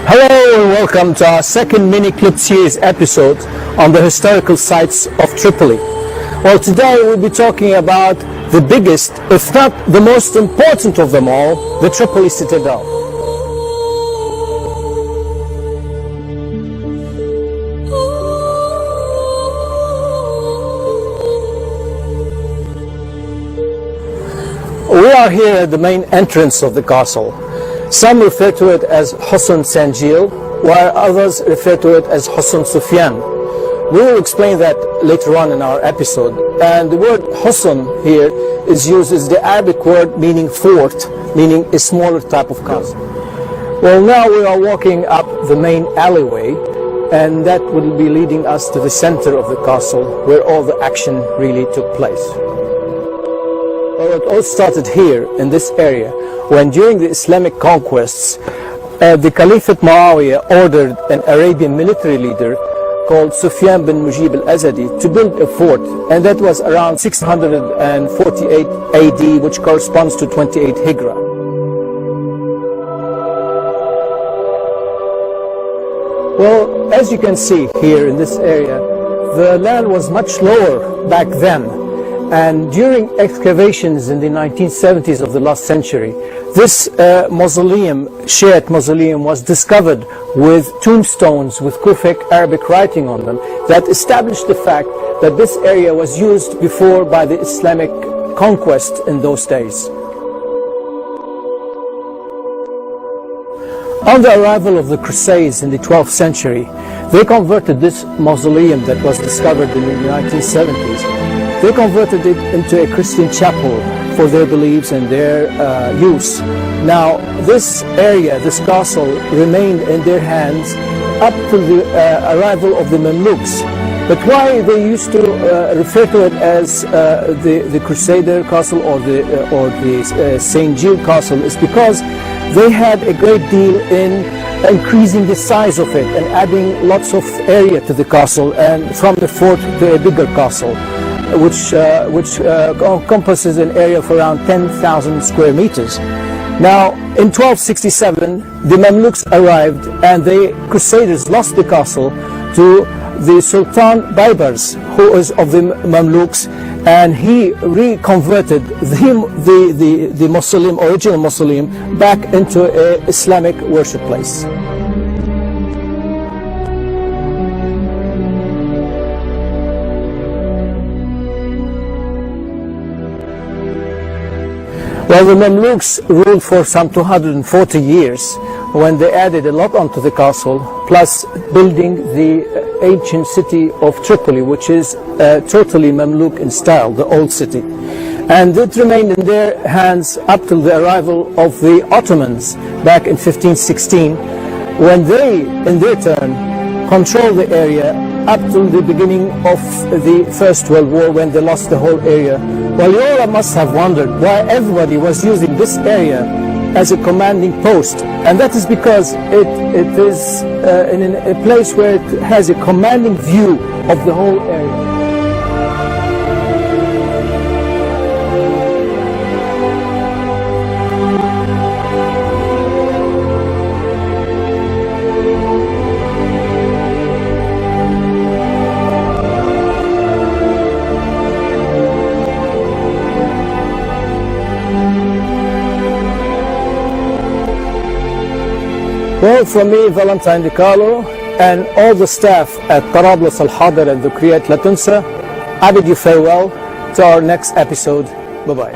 Hello and welcome to our second mini clip series episode on the historical sites of Tripoli. Well, today we'll be talking about the biggest, if not the most important of them all, the Tripoli Citadel. We are here at the main entrance of the castle. Some refer to it as Hosn Sanjil, while others refer to it as Hosn Sufyan. We will explain that later on in our episode. And the word Hosn here is used as the Arabic word meaning fort, meaning a smaller type of castle. Well, now we are walking up the main alleyway, and that will be leading us to the center of the castle, where all the action really took place. Well, it all started here in this area when during the Islamic conquests the Caliphate Muawiyah ordered an Arabian military leader called Sufyan bin Mujib al-Azadi to build a fort, and that was around 648 AD, which corresponds to 28 Hijra. Well, as you can see here in this area, the land was much lower back then. And during excavations in the 1970s of the last century, this mausoleum, Shiite mausoleum, was discovered with tombstones with Kufic Arabic writing on them that established the fact that this area was used before by the Islamic conquest in those days. On the arrival of the Crusades in the 12th century, they converted this mausoleum that was discovered in the 1970s. They converted it into a Christian chapel for their beliefs and their use. Now, this area, this castle, remained in their hands up to the arrival of the Mamluks. But why they used to refer to it as the Crusader Castle or the St. Gilles Castle is because they had a great deal in increasing the size of it and adding lots of area to the castle, and from the fort to a bigger castle, which encompasses an area of around 10,000 square meters. Now, in 1267, the Mamluks arrived, and the Crusaders lost the castle to the Sultan Baybars, who is of the Mamluks, and he reconverted the mausoleum, original mausoleum, back into an Islamic worship place. Well, the Mamluks ruled for some 240 years when they added a lot onto the castle, plus building the ancient city of Tripoli, which is totally Mamluk in style, the old city. And it remained in their hands up till the arrival of the Ottomans back in 1516, when they, in their turn, controlled the area up till the beginning of the First World War, when they lost the whole area. Well, you all must have wondered why everybody was using this area as a commanding post, and that is because it is in a place where it has a commanding view of the whole area. Well, from me, Valentine Di Carlo, and all the staff at Tarablos Al-Hadar and Dhukriyat La Tunsa, I bid you farewell to our next episode. Bye-bye.